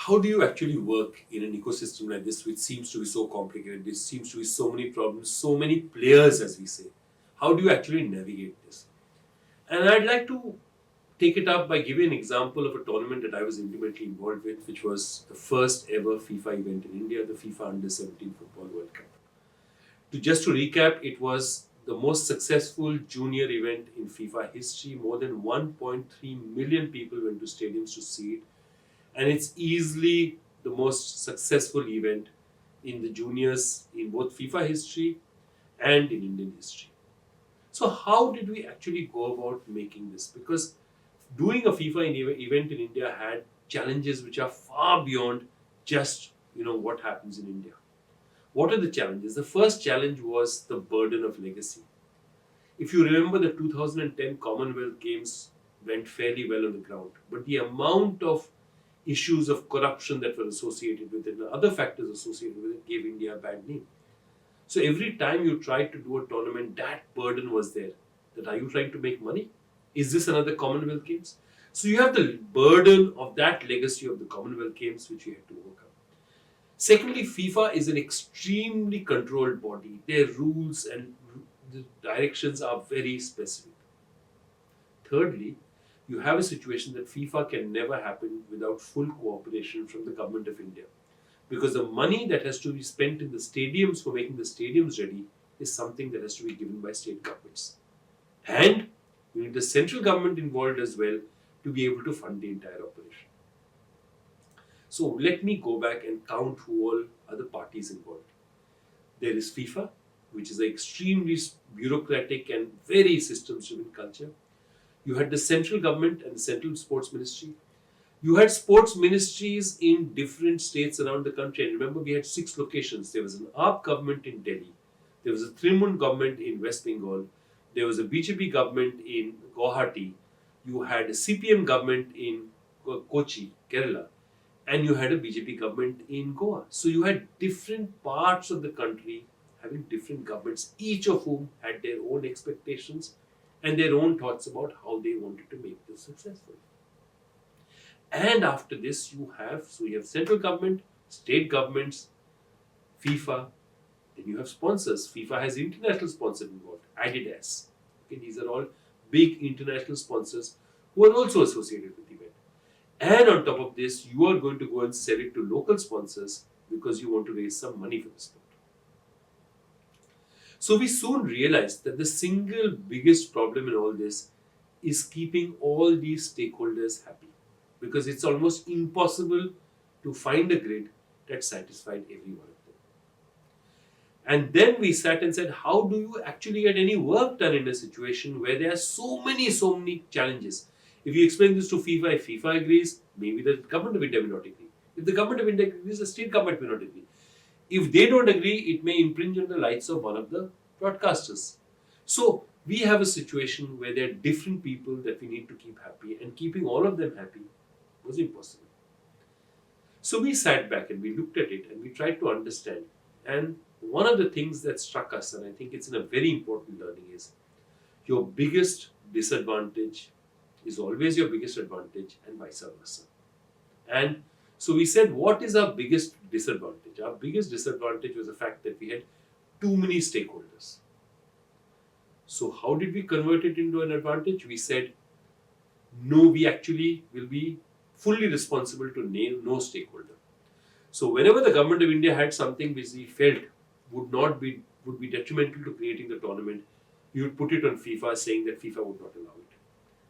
how do you actually work in an ecosystem like this, which seems to be so complicated? There seems to be so many problems, so many players, as we say. How do you actually navigate this? And I'd like to take it up by giving an example of a tournament that I was intimately involved with, which was the first ever FIFA event in India, the FIFA Under-17 Football World Cup. Just to recap, it was the most successful junior event in FIFA history. More than 1.3 million people went to stadiums to see it, and it's easily the most successful event in the juniors in both FIFA history and in Indian history. So, how did we actually go about making this? Because doing a FIFA event in India had challenges which are far beyond just what happens in India. What are the challenges? The first challenge was the burden of legacy. If you remember, the 2010 Commonwealth Games went fairly well on the ground, but the amount of issues of corruption that were associated with it and other factors associated with it gave India a bad name. So every time you tried to do a tournament, that burden was there. That are you trying to make money? Is this another Commonwealth Games? So you have the burden of that legacy of the Commonwealth Games which you had to overcome. Secondly, FIFA is an extremely controlled body. Their rules and the directions are very specific. Thirdly, you have a situation that FIFA can never happen without full cooperation from the government of India. Because the money that has to be spent in the stadiums for making the stadiums ready is something that has to be given by state governments. And you need the central government involved as well to be able to fund the entire operation. So let me go back and count who all are the parties involved. There is FIFA, which is an extremely bureaucratic and very systems-driven culture. You had the central government and the central sports ministry. You had sports ministries in different states around the country. And remember, we had 6 locations. There was an AAP government in Delhi. There was a Trinamool government in West Bengal. There was a BJP government in Guwahati. You had a CPM government in Kochi, Kerala. And you had a BJP government in Goa. So you had different parts of the country having different governments, each of whom had their own expectations and their own thoughts about how they wanted to make this successful. And after this, you have central government, state governments, FIFA, then you have sponsors. FIFA has international sponsors involved, Adidas. Okay, these are all big international sponsors who are also associated with the event. And on top of this, you are going to go and sell it to local sponsors because you want to raise some money for the sport. So we soon realized that the single biggest problem in all this is keeping all these stakeholders happy, because it's almost impossible to find a grid that satisfied every one of them. And then we sat and said, how do you actually get any work done in a situation where there are so many challenges? If you explain this to FIFA, if FIFA agrees, maybe the government of India will not agree. If the government of India agrees, the state government will not agree. If they don't agree, it may impinge on the rights of one of the broadcasters. So we have a situation where there are different people that we need to keep happy, and keeping all of them happy was impossible. So we sat back and we looked at it and we tried to understand. And one of the things that struck us, and I think it's a very important learning, is your biggest disadvantage is always your biggest advantage, and vice versa. And so we said, what is our biggest disadvantage? Our biggest disadvantage was the fact that we had too many stakeholders. So how did we convert it into an advantage? We said, no, we actually will be fully responsible to name no stakeholder. So whenever the government of India had something which we felt would be detrimental to creating the tournament, we would put it on FIFA, saying that FIFA would not allow it.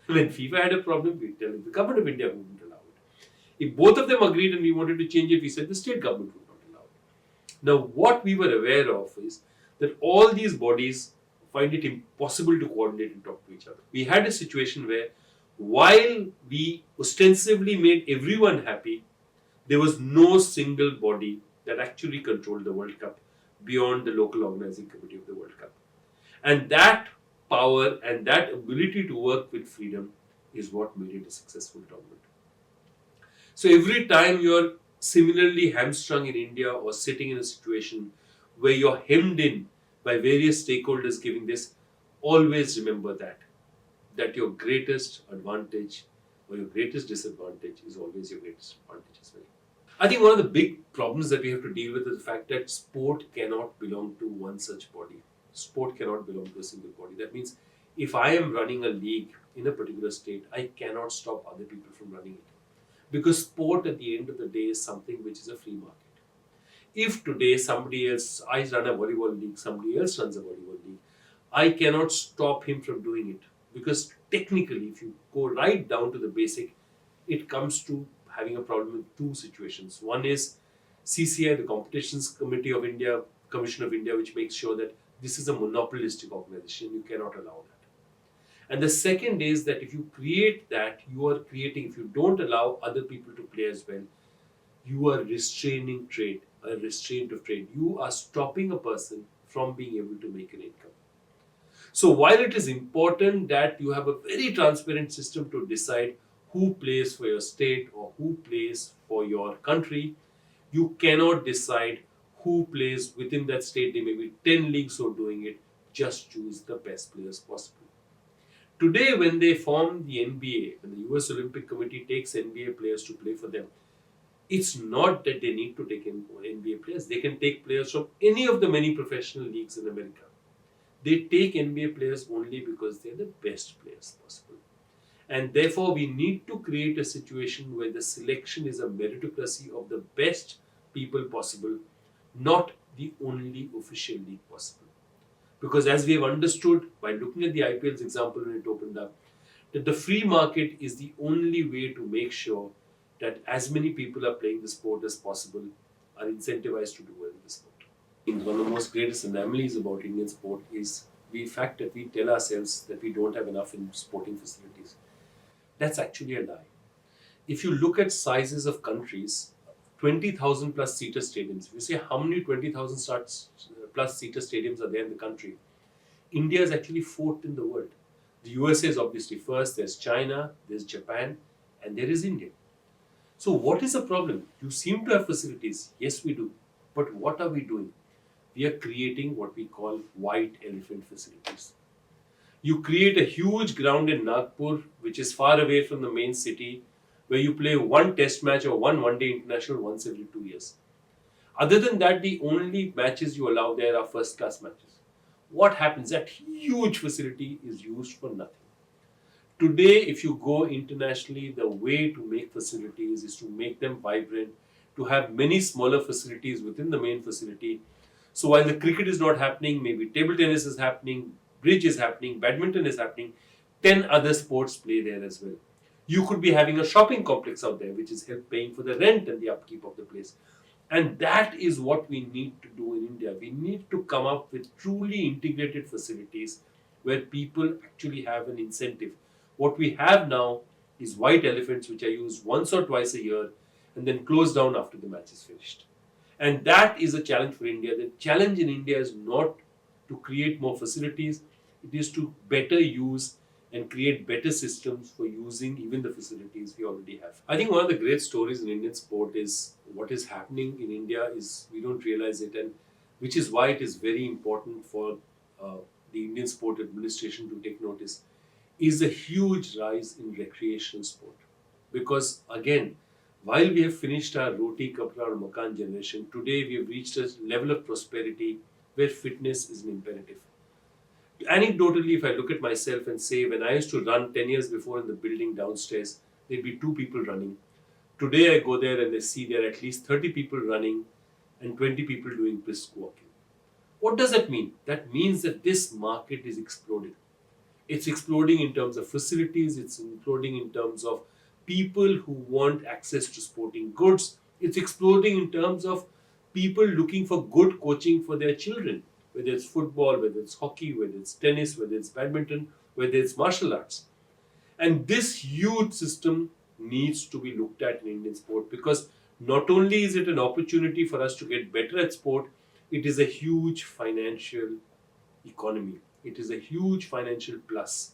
When FIFA had a problem, we tell the government of India wouldn't allow it. If both of them agreed and we wanted to change it, we said the state government would not allow it. Now, what we were aware of is that all these bodies find it impossible to coordinate and talk to each other. We had a situation where, while we ostensibly made everyone happy, there was no single body that actually controlled the World Cup beyond the local organizing committee of the World Cup. And that power and that ability to work with freedom is what made it a successful tournament. So every time you're similarly hamstrung in India or sitting in a situation where you're hemmed in by various stakeholders giving this, always remember that your greatest advantage or your greatest disadvantage is always your greatest advantage as well. I think one of the big problems that we have to deal with is the fact that sport cannot belong to one such body. Sport cannot belong to a single body. That means if I am running a league in a particular state, I cannot stop other people from running it. Because sport at the end of the day is something which is a free market. If today somebody else, I run a volleyball league, somebody else runs a volleyball league, I cannot stop him from doing it. Because technically, if you go right down to the basic, it comes to having a problem with two situations. One is CCI, the Competitions Committee of India, Commission of India, which makes sure that this is a monopolistic organization. You cannot allow that. And the second is that if you create that, you are creating, if you don't allow other people to play as well, you are restraining trade, a restraint of trade. You are stopping a person from being able to make an income. So while it is important that you have a very transparent system to decide who plays for your state or who plays for your country, you cannot decide who plays within that state. There may be 10 leagues who are doing it. Just choose the best players possible. Today, when they form the NBA, when the US Olympic Committee takes NBA players to play for them, it's not that they need to take in NBA players. They can take players from any of the many professional leagues in America. They take NBA players only because they're the best players possible. And therefore, we need to create a situation where the selection is a meritocracy of the best people possible, not the only official league possible. Because as we have understood by looking at the IPL's example when it opened up, that the free market is the only way to make sure that as many people are playing the sport as possible are incentivized to do well in the sport. One of the most greatest anomalies about Indian sport is the fact that we tell ourselves that we don't have enough in sporting facilities. That's actually a lie. If you look at sizes of countries, 20,000 plus seater stadiums, if you say how many 20,000 plus seater stadiums are there in the country, India is actually fourth in the world. The USA is obviously first, there's China, there's Japan, and there is India. So what is the problem? You seem to have facilities. Yes, we do. But what are we doing? We are creating what we call white elephant facilities. You create a huge ground in Nagpur, which is far away from the main city, where you play one test match or one day international once every 2 years. Other than that, the only matches you allow there are first class matches. What happens? That huge facility is used for nothing. Today, if you go internationally, the way to make facilities is to make them vibrant, to have many smaller facilities within the main facility. So while the cricket is not happening, maybe table tennis is happening, bridge is happening, badminton is happening, 10 other sports play there as well. You could be having a shopping complex out there, which is help paying for the rent and the upkeep of the place. And that is what we need to do in India. We need to come up with truly integrated facilities where people actually have an incentive. What we have now is white elephants which are used once or twice a year and then closed down after the match is finished. And that is a challenge for India. The challenge in India is not to create more facilities, it is to better use and create better systems for using even the facilities we already have. I think one of the great stories in Indian sport is what is happening in India is we don't realize it, and which is why it is very important for the Indian Sport Administration to take notice, is a huge rise in recreational sport. Because again, while we have finished our roti, kapra or makan generation, today we have reached a level of prosperity where fitness is an imperative. Anecdotally, if I look at myself and say, when I used to run 10 years before in the building downstairs, there'd be 2 people running. Today I go there and I see there are at least 30 people running and 20 people doing brisk walking. What does that mean? That means that this market is exploding. It's exploding in terms of facilities, it's exploding in terms of people who want access to sporting goods, it's exploding in terms of people looking for good coaching for their children, whether it's football, whether it's hockey, whether it's tennis, whether it's badminton, whether it's martial arts. And this huge system needs to be looked at in Indian sport, because not only is it an opportunity for us to get better at sport, it is a huge financial economy. It is a huge financial plus.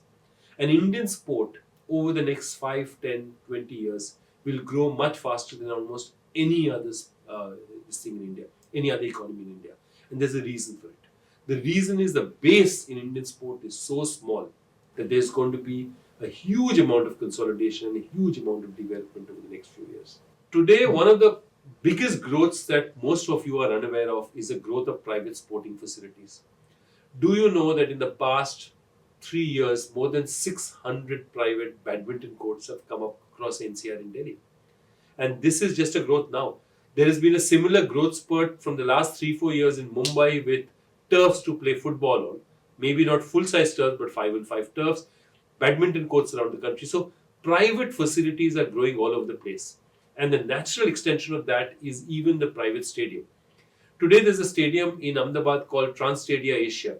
And Indian sport over the next 5, 10, 20 years will grow much faster than almost any other this thing in India, any other economy in India. And there's a reason for it. The reason is the base in Indian sport is so small that there's going to be a huge amount of consolidation and a huge amount of development over the next few years. Today, one of the biggest growths that most of you are unaware of is the growth of private sporting facilities. Do you know that in the past 3 years, more than 600 private badminton courts have come up across NCR in Delhi? And this is just a growth now. There has been a similar growth spurt from the last 3-4 years in Mumbai with turfs to play football on. Maybe not full size turfs, but 5-on-5 turfs, badminton courts around the country. So, private facilities are growing all over the place. And the natural extension of that is even the private stadium. Today, there's a stadium in Ahmedabad called Transstadia Asia,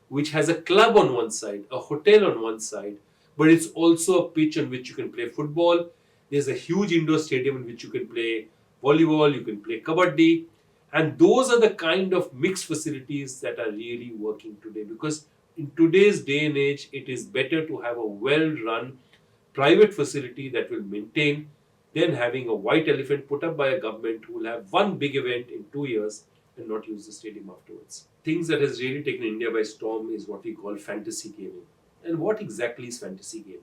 which has a club on one side, a hotel on one side, but it's also a pitch on which you can play football. There's a huge indoor stadium in which you can play volleyball, you can play kabaddi, and those are the kind of mixed facilities that are really working today, because in today's day and age, it is better to have a well run private facility that will maintain than having a white elephant put up by a government who will have one big event in 2 years and not use the stadium afterwards. Things that has really taken India by storm is what we call fantasy gaming. And what exactly is fantasy gaming?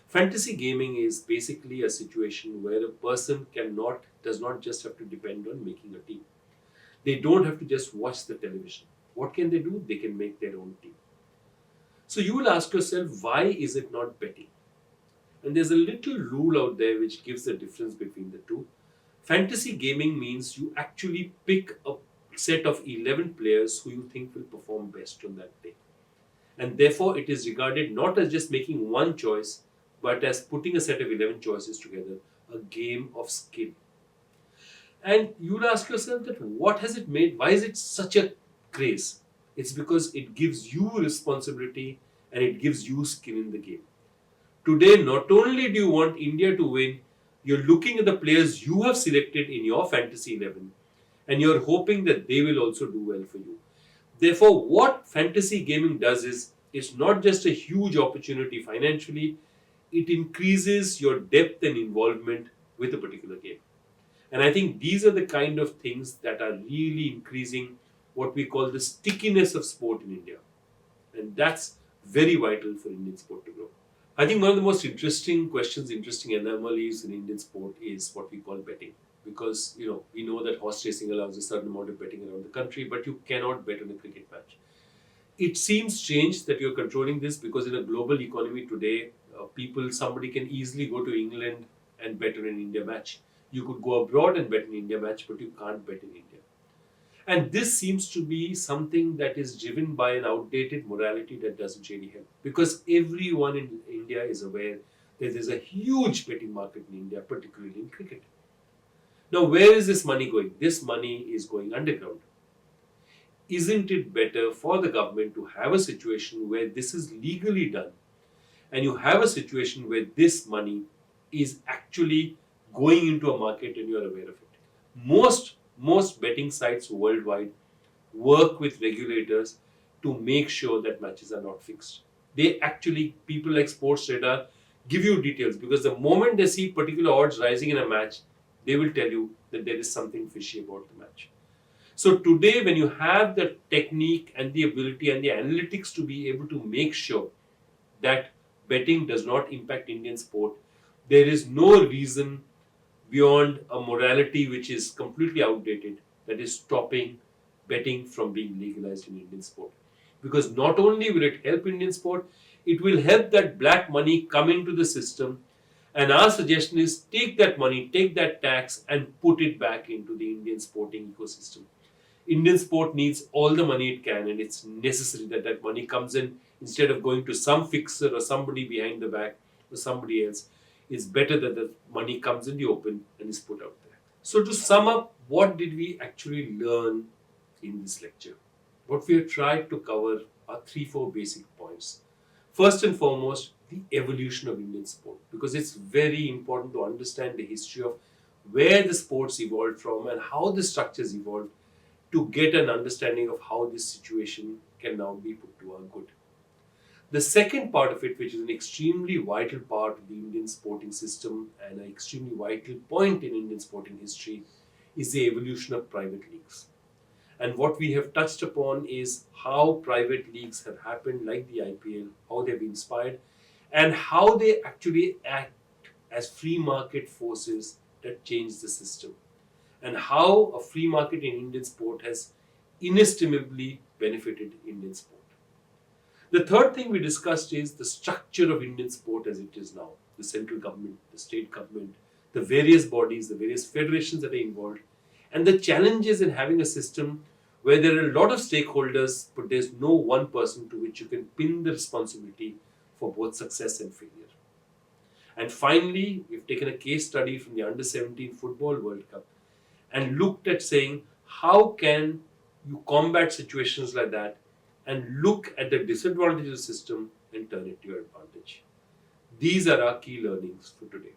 Fantasy gaming is basically a situation where a person does not just have to depend on making a team. They don't have to just watch the television. What can they do? They can make their own team. So you will ask yourself, why is it not betting? And there's a little rule out there which gives the difference between the two. Fantasy gaming means you actually pick a set of 11 players who you think will perform best on that day. And therefore, it is regarded not as just making one choice, but as putting a set of 11 choices together, a game of skill. And you'll ask yourself that what has it made? Why is it such a craze? It's because it gives you responsibility and it gives you skin in the game. Today, not only do you want India to win, you're looking at the players you have selected in your fantasy 11 and you're hoping that they will also do well for you. Therefore, what fantasy gaming does is it's not just a huge opportunity financially, it increases your depth and involvement with a particular game. And I think these are the kind of things that are really increasing what we call the stickiness of sport in India. And that's very vital for Indian sport to grow. I think one of the most interesting questions, interesting anomalies in Indian sport is what we call betting. Because, we know that horse racing allows a certain amount of betting around the country, but you cannot bet on a cricket match. It seems strange that you're controlling this because in a global economy today, somebody can easily go to England and bet on an India match. You could go abroad and bet an India match, but you can't bet in India. And this seems to be something that is driven by an outdated morality that doesn't really help. Because everyone in India is aware that there's a huge betting market in India, particularly in cricket. Now, where is this money going? This money is going underground. Isn't it better for the government to have a situation where this is legally done and you have a situation where this money is actually going into a market and you're aware of it? Most betting sites worldwide work with regulators to make sure that matches are not fixed. People like Sports Radar give you details because the moment they see particular odds rising in a match, they will tell you that there is something fishy about the match. So today, when you have the technique and the ability and the analytics to be able to make sure that betting does not impact Indian sport, there is no reason beyond a morality which is completely outdated that is stopping betting from being legalized in Indian sport. Because not only will it help Indian sport, it will help that black money come into the system. And our suggestion is take that money, take that tax and put it back into the Indian sporting ecosystem. Indian sport needs all the money it can, and it's necessary that that money comes in instead of going to some fixer or somebody behind the back or somebody else. It's better that the money comes in the open and is put out there. So to sum up, what did we actually learn in this lecture? What we have tried to cover are 3-4 basic points. First and foremost, the evolution of Indian sport, because it's very important to understand the history of where the sports evolved from and how the structures evolved to get an understanding of how this situation can now be put to our good. The second part of it, which is an extremely vital part of the Indian sporting system and an extremely vital point in Indian sporting history, is the evolution of private leagues. And what we have touched upon is how private leagues have happened, like the IPL, how they've been inspired, and how they actually act as free market forces that change the system. and how a free market in Indian sport has inestimably benefited Indian sport. The third thing we discussed is the structure of Indian sport as it is now. The central government, the state government, the various bodies, the various federations that are involved, and the challenges in having a system where there are a lot of stakeholders, but there's no one person to which you can pin the responsibility for both success and failure. And finally, we've taken a case study from the Under-17 Football World Cup and looked at saying, how can you combat situations like that and look at the disadvantage of the system and turn it to your advantage. These are our key learnings for today.